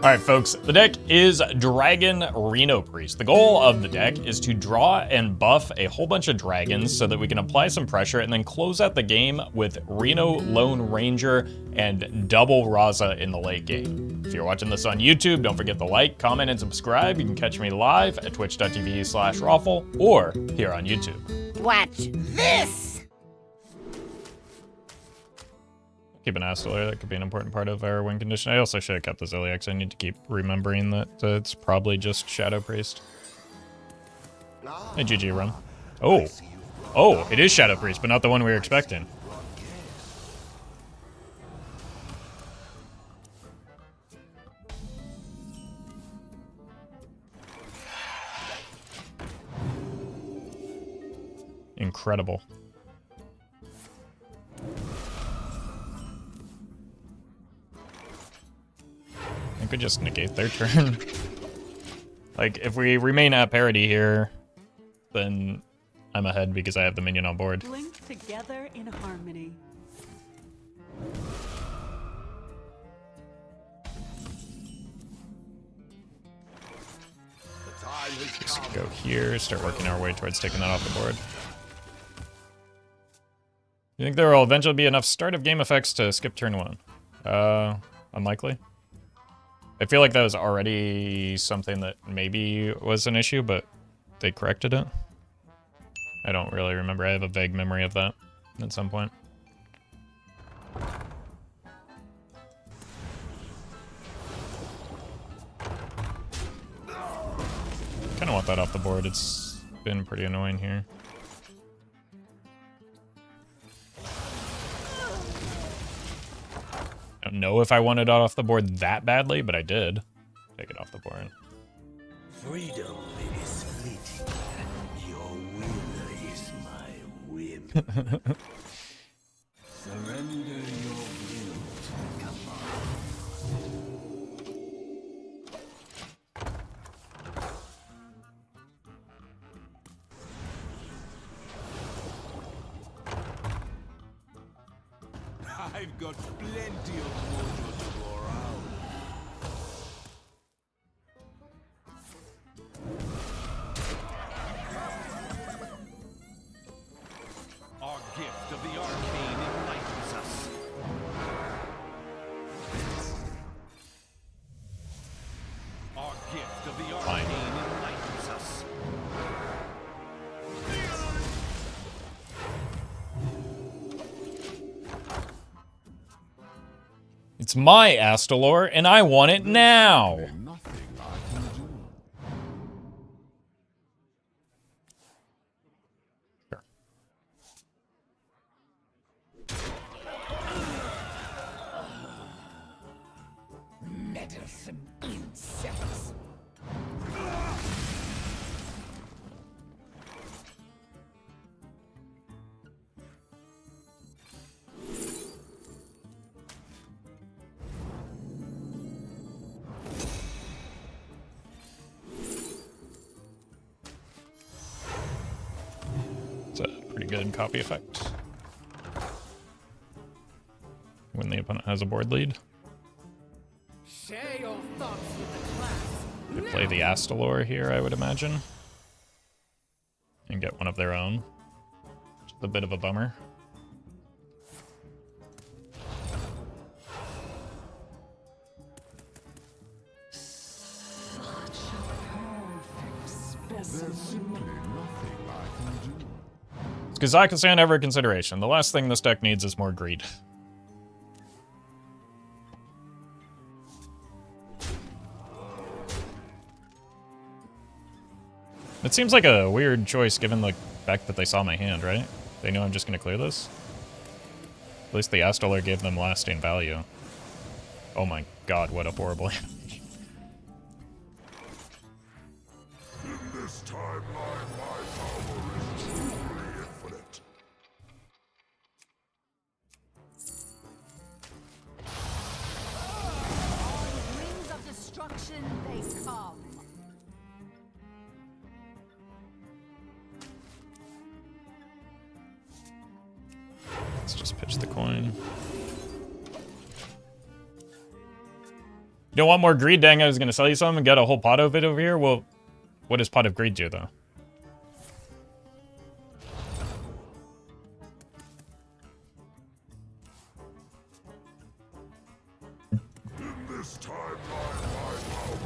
Alright folks, the deck is Dragon Reno Priest. The goal of the deck is to draw and buff a whole bunch of dragons so that we can apply some pressure and then close out the game with Reno Lone Ranger and double Raza in the late game. If you're watching this on YouTube, don't forget to like, comment, and subscribe. You can catch me live at twitch.tv/Roffle or here on YouTube. Watch this! Keep an Astelair, that could be an important part of our win condition. I also should have kept the Zilliax. I need to keep remembering that it's probably just Shadow Priest. Hey, GG run. Oh. Oh, it is Shadow Priest, but not the one we were expecting. Incredible. I could just negate their turn. Like, if we remain at parity here, then I'm ahead because I have the minion on board. Linked together in harmony. Just go here, start working our way towards taking that off the board. You think there will eventually be enough start of game effects to skip turn one? Unlikely. I feel like that was already something that maybe was an issue, but they corrected it. I don't really remember. I have a vague memory of that at some point. Kind of want that off the board. It's been pretty annoying here. I don't know if I wanted it off the board that badly, but I did take it off the board. Freedom is fleeting. Your will is my whim. Surrender your will to the command. I've got plenty of mojo to go around. Our gift of the arcane enlightens us. Our gift of the arcane enlightens us. It's my Astelair, and I want it now! Nothing I can do. Sure. Meddlesome insects. It's a pretty good copy effect when the opponent has a board lead. Share your thoughts with the class. They play the Astelair here, I would imagine, and get one of their own. Which is a bit of a bummer. There's simply nothing I can do. Is Kazakhstan ever a consideration? The last thing this deck needs is more greed. It seems like a weird choice given the fact that they saw my hand, right? They know I'm just going to clear this? At least the Astelair gave them lasting value. Oh my god, what a horrible image. In this timeline, my power is truly infinite. Wings of destruction they come. Let's just pitch the coin. You don't want more greed? Dang, I was gonna sell you some and get a whole pot of it over here. Well, what does pot of greed do though?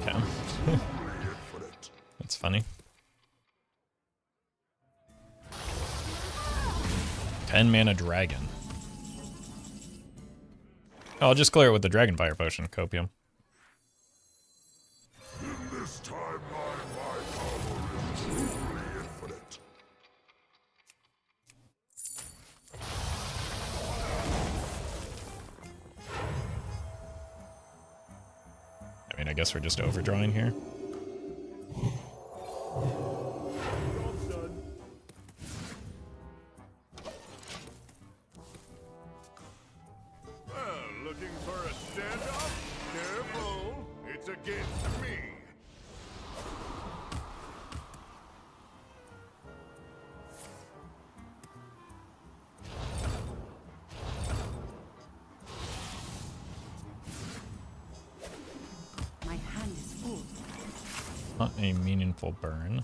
Okay. That's funny. 10 mana dragon. Oh, I'll just clear it with the Dragonfire Potion, Copium. This time my power is truly infinite. I mean, I guess we're just overdrawing here. Looking for a standoff? Careful, it's against me. My hand is full. Not a meaningful burn.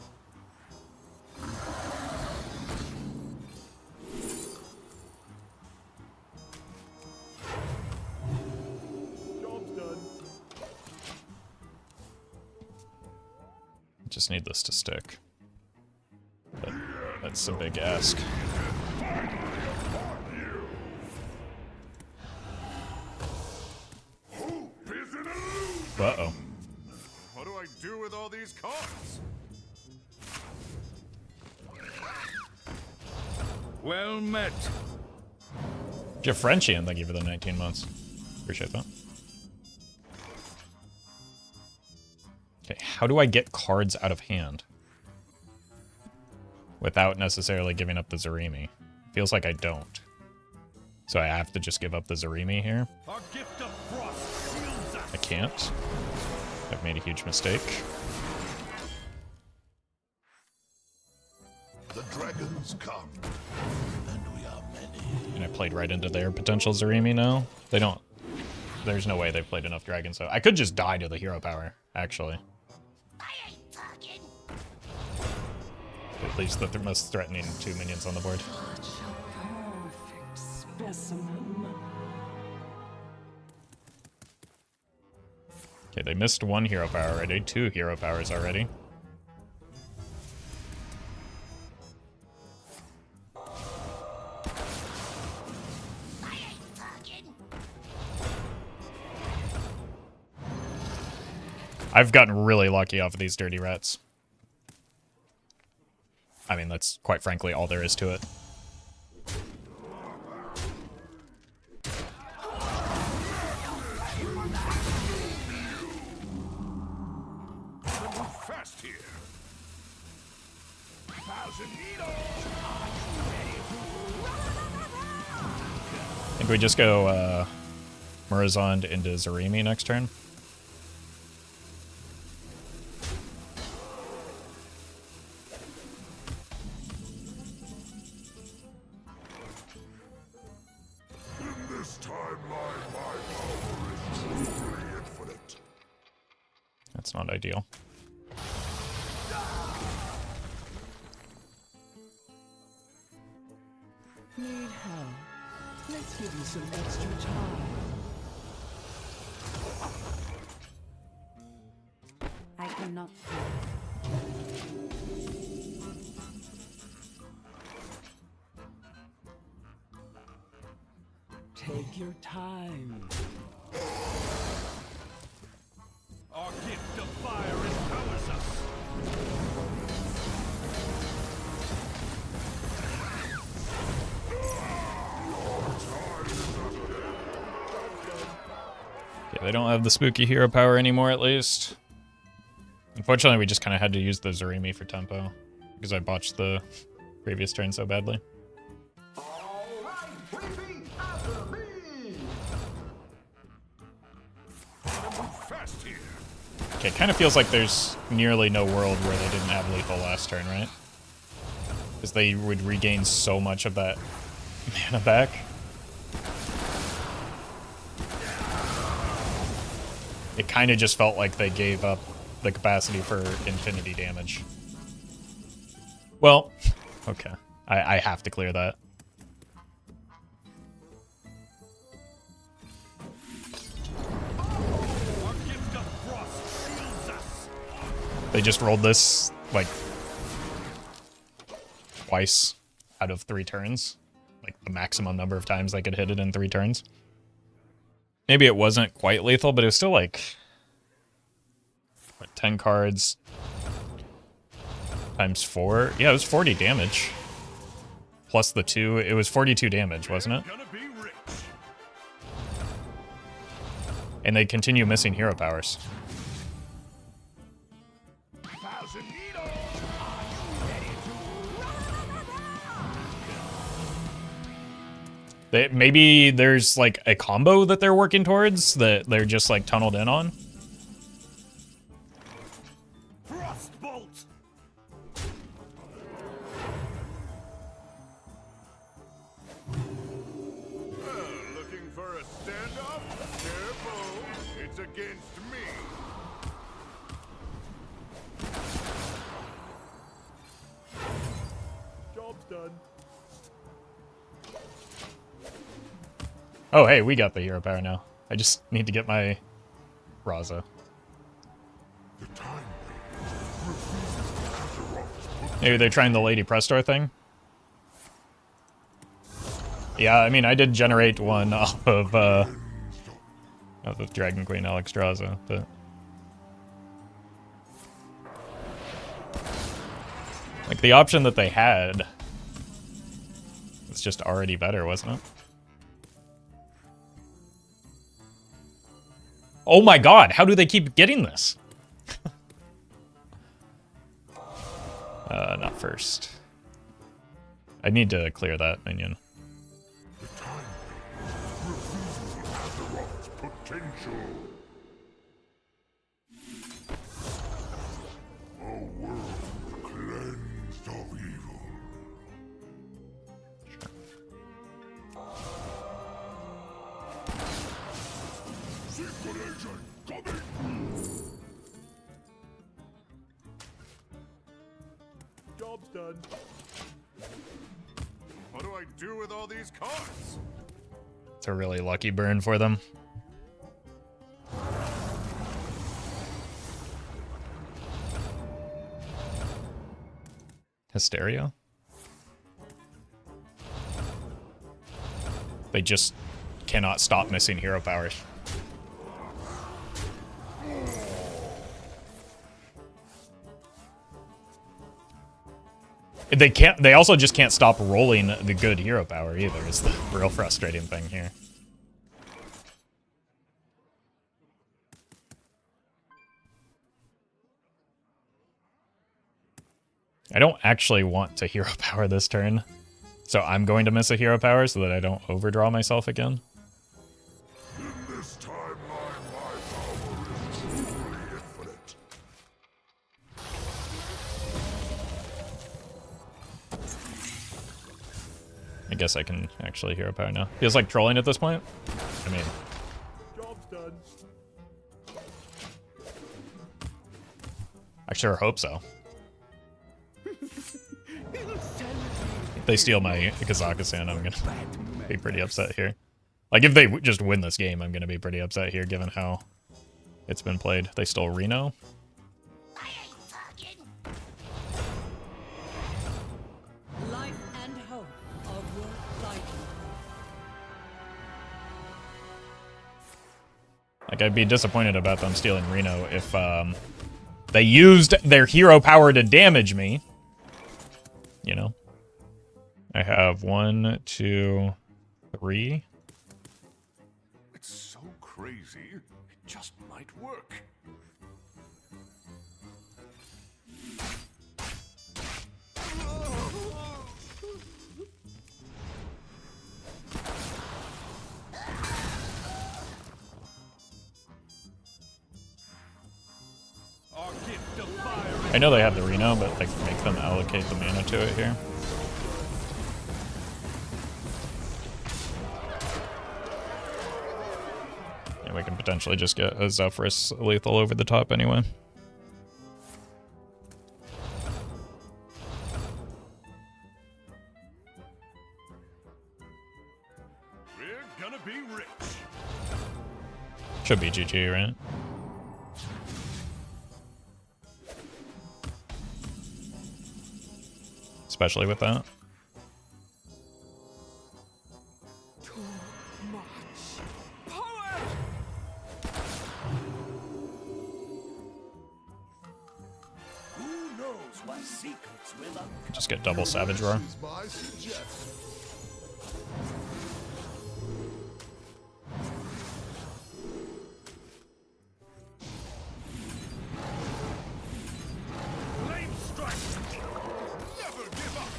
Job's done. Just need this to stick. But that's a big ask. Uh-oh. What do I do with all these cards? Well met. Jeff Frenchian, thank you for the 19 months. Appreciate that. Okay, how do I get cards out of hand? Without necessarily giving up the Zarimi. Feels like I don't. So I have to just give up the Zarimi here? Our gift of frost shields us. I can't. I've made a huge mistake. The dragons come, and we are many. And I played right into their potential Zarimi now. They don't... There's no way they've played enough dragons, so I could just die to the hero power, actually. At least the most threatening 2 minions on the board. Perfect specimen. Okay, they missed 1 hero power already, 2 hero powers already. I've gotten really lucky off of these dirty rats. I mean, that's quite frankly all there is to it. Fast here. I think we just go Murazond into Zarimi next turn. This time my power is truly infinite. That's not ideal. Need help? Let's give you some extra time. I cannot. Take your time. Our gift of fire empowers us. Okay, they don't have the spooky hero power anymore, at least. Unfortunately, we just kind of had to use the Zarimi for tempo, because I botched the previous turn so badly. Fast here. Okay, it kind of feels like there's nearly no world where they didn't have lethal last turn, right? Because they would regain so much of that mana back. It kind of just felt like they gave up the capacity for infinity damage. Well, okay. I have to clear that. They just rolled this, like, twice out of 3 turns. Like, the maximum number of times they could hit it in 3 turns. Maybe it wasn't quite lethal, but it was still, like, what, 10 cards times 4? Yeah, it was 40 damage. Plus the 2, it was 42 damage, wasn't it? And they continue missing hero powers. Maybe there's like a combo that they're working towards that they're just like tunneled in on. Frostbolt. Looking for a standoff? Careful, it's against me. Job's done. Oh, hey, we got the hero power now. I just need to get my Raza. Maybe they're trying the Lady Prestor thing? Yeah, I mean, I did generate one off of the Dragon Queen Alexstrasza, but... like, the option that they had was just already better, wasn't it? Oh my god, how do they keep getting this? Not first. I need to clear that minion. Potential. A world cleansed of evil. Secret agent coming. Job's done. What do I do with all these cards? It's a really lucky burn for them. Hysteria? They just cannot stop missing hero powers. They can't. They also just can't stop rolling the good hero power either. Is the real frustrating thing here. I don't actually want to hero power this turn, so I'm going to miss a hero power so that I don't overdraw myself again. In this timeline, my power is truly infinite. I guess I can actually hero power now. Feels like trolling at this point. I mean, Job's done. I sure hope so. If they steal my Kazakhstan, I'm gonna be pretty upset here. Like, if they just win this game, I'm gonna be pretty upset here, given how it's been played. They stole Reno. Life and hope are worth fighting. Like, I'd be disappointed about them stealing Reno if they used their hero power to damage me. You know? I have 1, 2, 3. It's so crazy, it just might work. Our gift of fire. I know they have the Reno, but like make them allocate the mana to it here. Yeah, we can potentially just get a Zephyrus lethal over the top anyway. We're gonna be rich. Should be GG, right? Especially with that. Too much power. Who knows what secrets will uncover? Just get double Savage Roar. Is my suggestion. Flame strike. Never give up.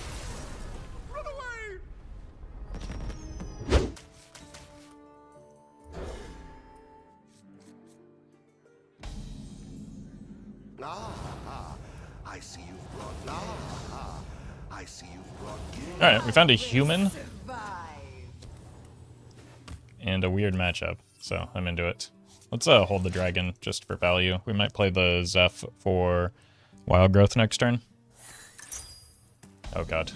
Run away. Ah, I see you've brought. I see you've brought. Alright, we found a human Survive. and a weird matchup, so I'm into it. Let's hold the dragon just for value. We might play the Zeph for Wild Growth next turn. Oh god.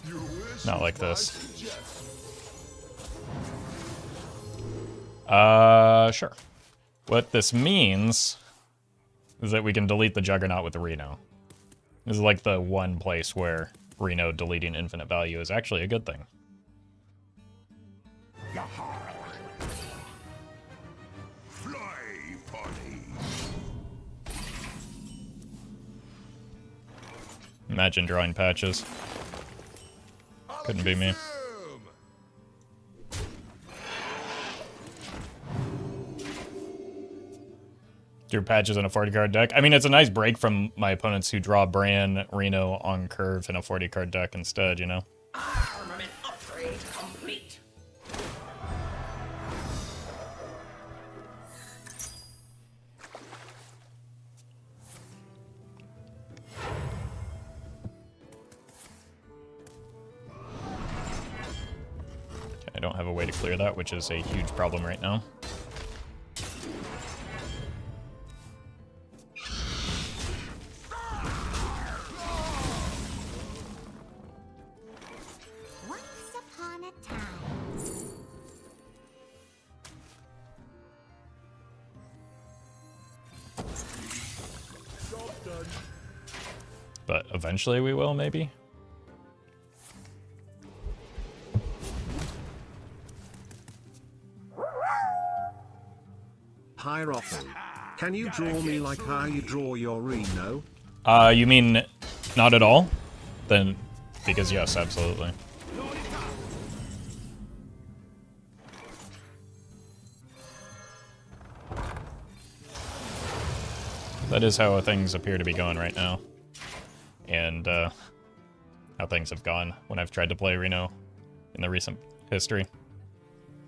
Your wish Not is like my this. suggestion. Sure. What this means is that we can delete the Juggernaut with the Reno. This is like the one place where Reno deleting infinite value is actually a good thing. Fly, potty. Imagine drawing patches. Couldn't be me. Boom. Drew patches in a 40 card deck. I mean, it's a nice break from my opponents who draw Bran, Reno on curve in a 40 card deck instead, you know? Armament upgrade complete. Okay, I don't have a way to clear that, which is a huge problem right now. Once upon a time. But eventually we will, maybe? Hi Roffle. Can you draw me like how you draw your Reno? You mean not at all? Then, because yes, absolutely. That is how things appear to be going right now. And, how things have gone when I've tried to play Reno in the recent history.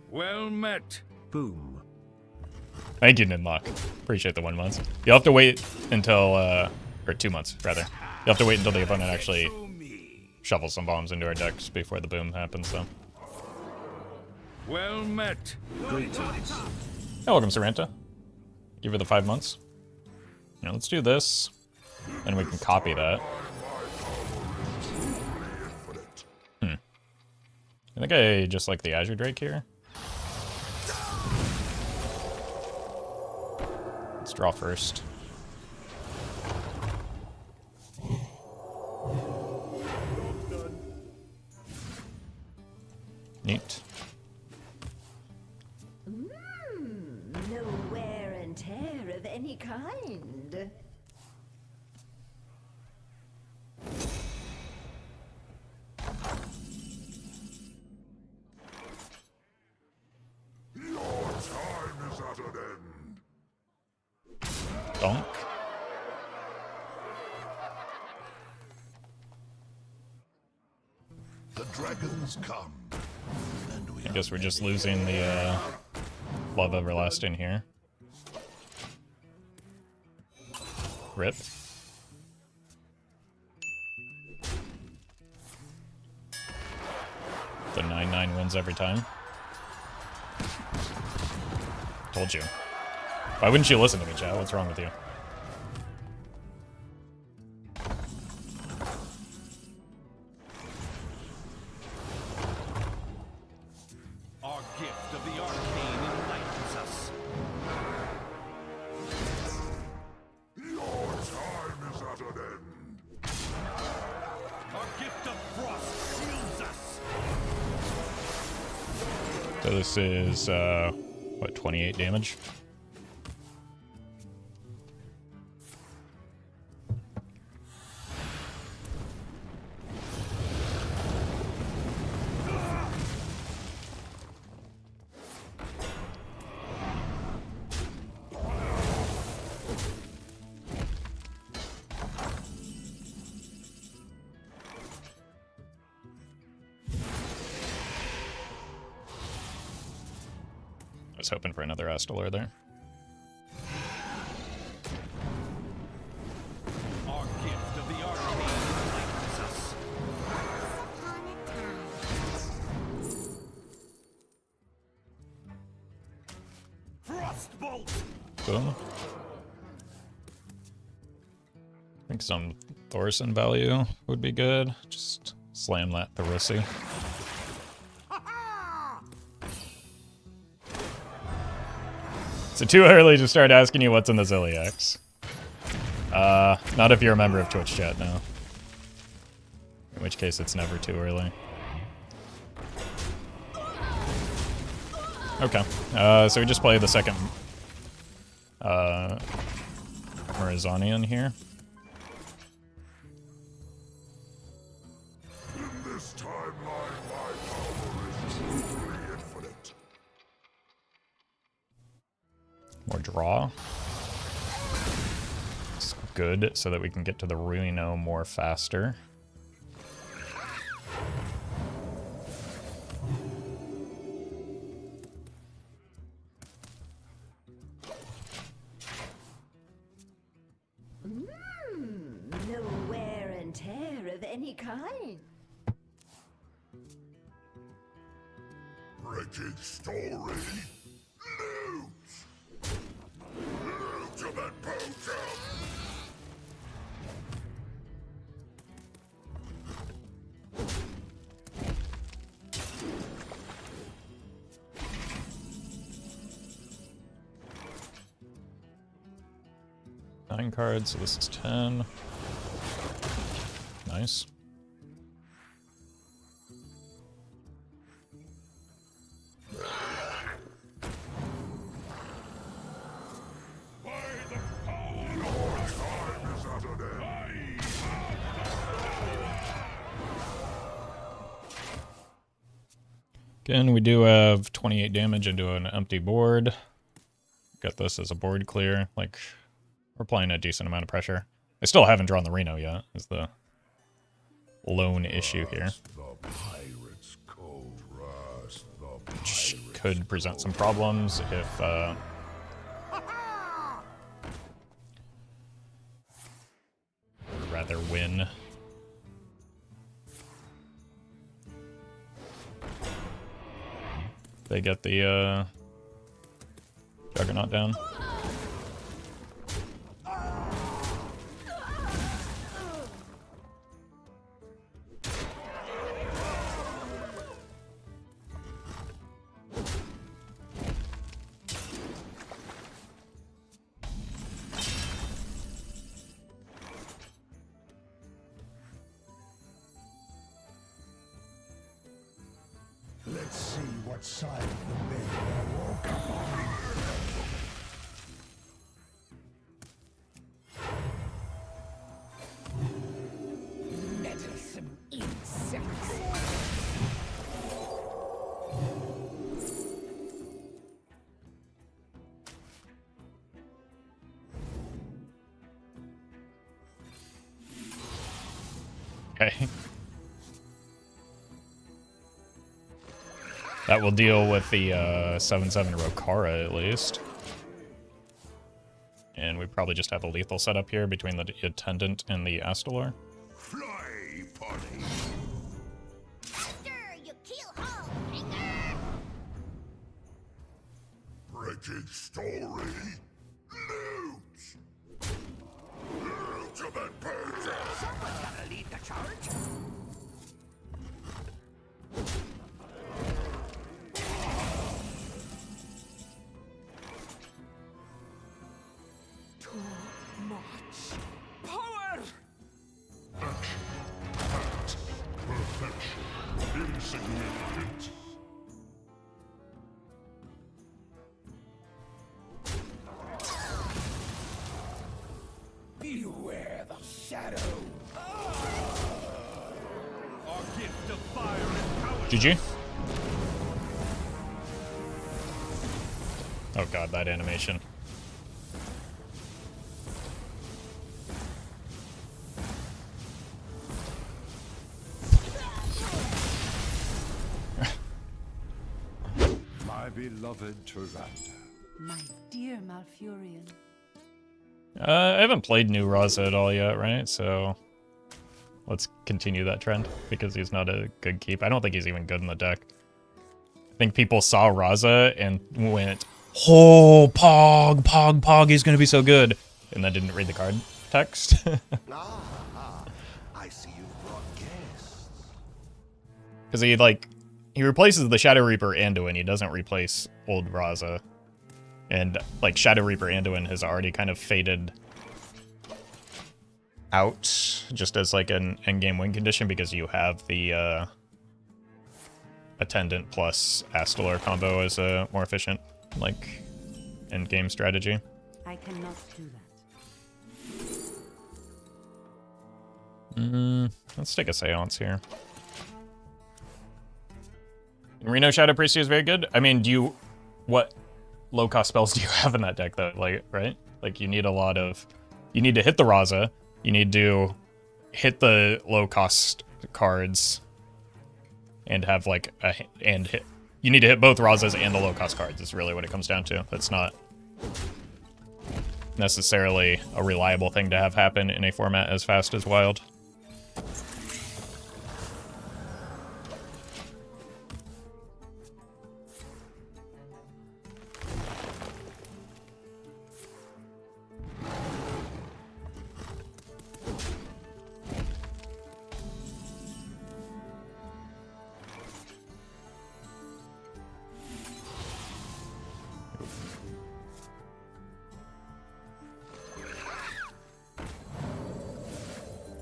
Well met. Boom. Thank you, Ninlock. Appreciate the 1 month. You'll have to wait until, or 2 months, rather. You'll have to wait until the opponent actually shovels some bombs into our decks before the boom happens, so. Well met. Greetings. Hey, welcome, Saranta. Give her the 5 months. Now let's do this, and we can copy that. I think I just like the Azure Drake here. Let's draw first. Neat. No wear and tear of any kind. Your time is at an end. Donk. The dragons come, and we I guess we're just losing the Love Everlasting here. Rip. The 9/9 wins every time. Told you. Why wouldn't you listen to me, chat? What's wrong with you? Our gift of the arcane enlightens us. Your time is at an end. Our gift of frost shields us. So this is, what, 28 damage? I was hoping for another Astellar there. Our gift of the arcane enlightens us. Frostbolt! Boom. I think some Thorson value would be good. Just slam that Thorissi. So too early to start asking you what's in the Zilliax. Not if you're a member of Twitch chat now. In which case it's never too early. Okay, so we just play the second Marizanian here. In this timeline, my power is truly infinite. More draw. It's good so that we can get to the Reno more faster. No wear and tear of any kind. Breaking story. Loot! Ultimate potion! Nine cards, so this is 10. Nice. Again, we do have 28 damage into an empty board. Got this as a board clear. Like, we're playing a decent amount of pressure. I still haven't drawn the Reno yet, is the lone issue here. The pirate's code. Trust the Which pirate's could present some problems if, or rather win. They get the, Juggernaut down. Let's see what side of the bed I woke up on. Meddlesome insects. Okay. That will deal with the 7/7 Rokara at least. And we probably just have a lethal setup here between the Attendant and the Astellar. Fly, Polly. Stir, you keel haul, hanger! Breaking origin story? Loot! Ultimate purchase! Someone's gotta lead the charge. Too much power! Action. Act. Perfection. Insignificant. Beware the shadow. Our gift of fire and power. GG. Oh god, that animation. My beloved Tyrande. My dear Malfurion. I haven't played New Raza at all yet, right? So let's continue that trend because he's not a good keep. I don't think he's even good in the deck. I think people saw Raza and went, "Oh, Pog, he's gonna be so good," and then didn't read the card text. I see you've brought guests. Because he replaces the Shadow Reaper Anduin. He doesn't replace old Raza. And like Shadow Reaper Anduin has already kind of faded out just as like an endgame win condition because you have the Attendant plus Astalor combo as a more efficient like endgame strategy. I cannot do that. Let's take a Seance here. Reno Shadow Priest is very good. I mean, what low cost spells do you have in that deck though? Like, right? Like you need you need to hit the Raza, you need to hit the low cost cards, and have like you need to hit both Razas and the low cost cards is really what it comes down to. That's not necessarily a reliable thing to have happen in a format as fast as Wild.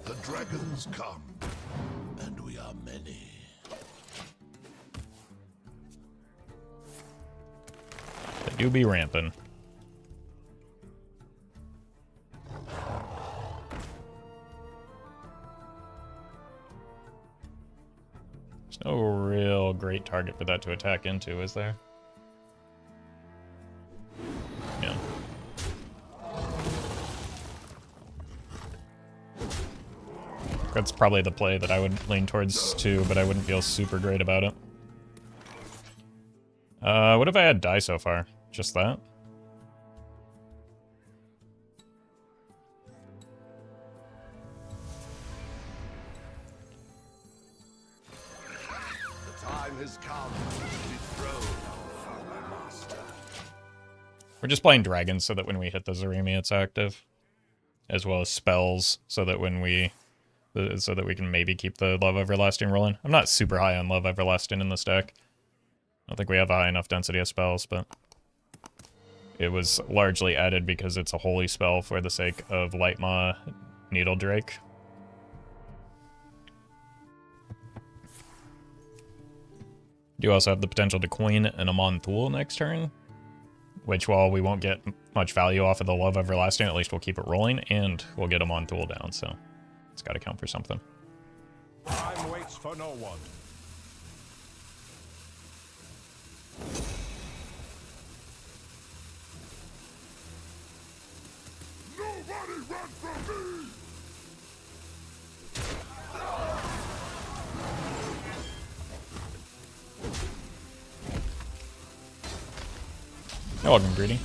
The dragons come, and we are many. They do be ramping. There's no real great target for that to attack into, is there? Yeah. That's probably the play that I would lean towards too, but I wouldn't feel super great about it. What if I had die so far? Just that? The time has come to dethrone our former master. We're just playing dragons so that when we hit the Zarimi, it's active. As well as spells, so that when we can maybe keep the Love Everlasting rolling. I'm not super high on Love Everlasting in this deck. I don't think we have a high enough density of spells, but it was largely added because it's a holy spell for the sake of Lightmaw Needle Drake. You also have the potential to coin an Amon Thul next turn, which while we won't get much value off of the Love Everlasting, at least we'll keep it rolling, and we'll get Amon Thul down, so it's got to count for something. Time waits for no one. Nobody run from me! You're welcome, Greedy.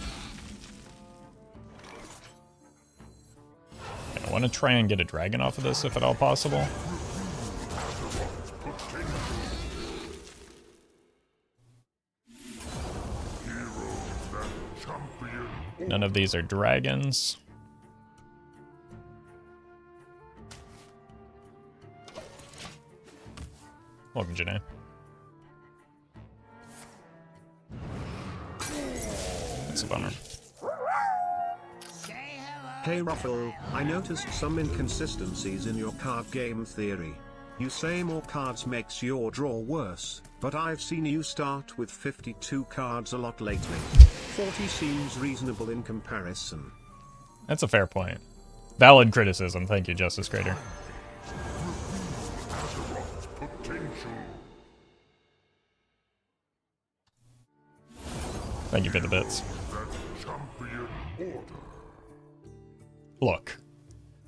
I want to try and get a dragon off of this if at all possible. none of these are dragons. Welcome, Janae. That's a bummer. Hey Roffle, I noticed some inconsistencies in your card game theory. You say more cards makes your draw worse, but I've seen you start with 52 cards a lot lately. 40 seems reasonable in comparison. That's a fair point. Valid criticism. Thank you, Justice Creator. Thank you for the bits. Look,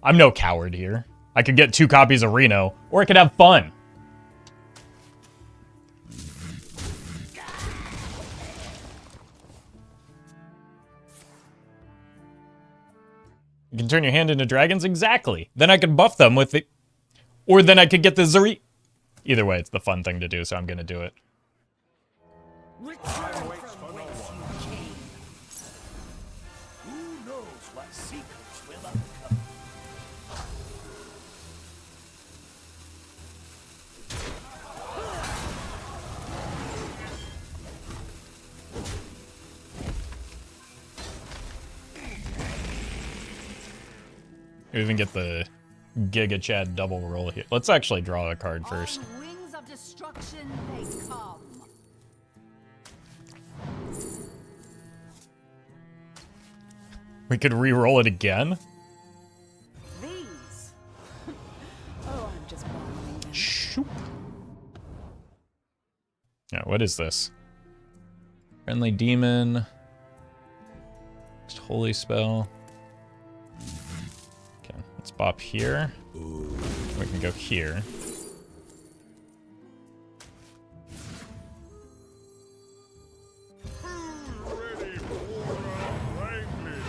I'm no coward here. I could get 2 copies of Reno, or I could have fun. You can turn your hand into dragons? Exactly. Then I could buff them with the... Or then I could get the Zuri... Either way, it's the fun thing to do, so I'm gonna do it. Return from whence you came. Who knows what secrets will uncover? We even get the Giga Chad double roll here. Let's actually draw a card first. On wings of destruction they come. We could re-roll it again? These. Oh, I'm just borrowing them. Shoop. Yeah, what is this? Friendly demon. Just holy spell. Okay, let's bop here. We can go here. Ready for wrangling.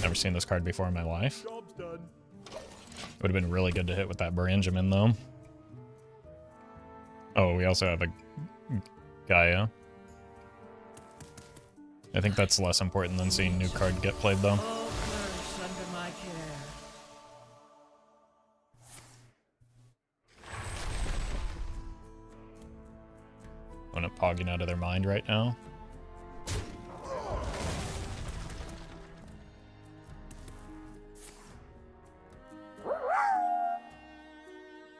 Never seen this card before in my life. Job's done. Would have been really good to hit with that Benjamin, though. Oh, we also have a Gaia. I think that's less important than seeing new card get played, though. All perish under my care. Opponent pogging out of their mind right now.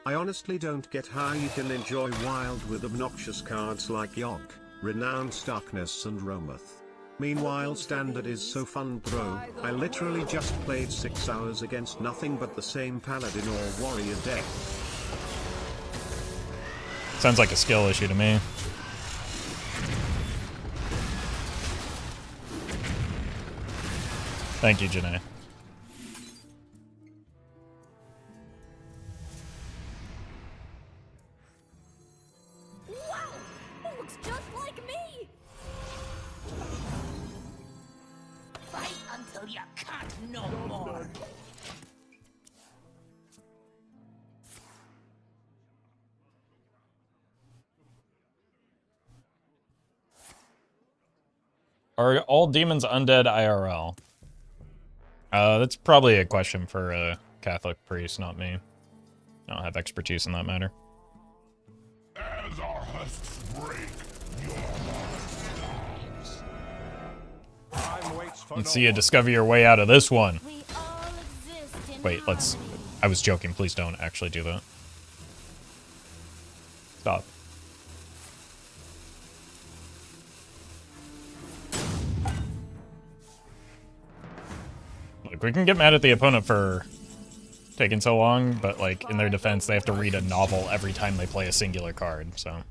I honestly don't get how you can enjoy Wild with obnoxious cards like Yogg, Renounced Darkness and Romoth. Meanwhile Standard is so fun bro, I literally just played 6 hours against nothing but the same Paladin or Warrior deck. Sounds like a skill issue to me. Thank you, Janae. Wow! It looks just like me! Fight until you can't no more. Are all demons undead IRL? That's probably a question for a Catholic priest, not me. I don't have expertise in that matter. As our husks break, your heart stops. Time waits for Let's no see you one. discover your way out of this one. We all exist in Wait, let's... harmony. I was joking. Please don't actually do that. Stop. Look, we can get mad at the opponent for taking so long, but, like, in their defense, they have to read a novel every time they play a singular card, so...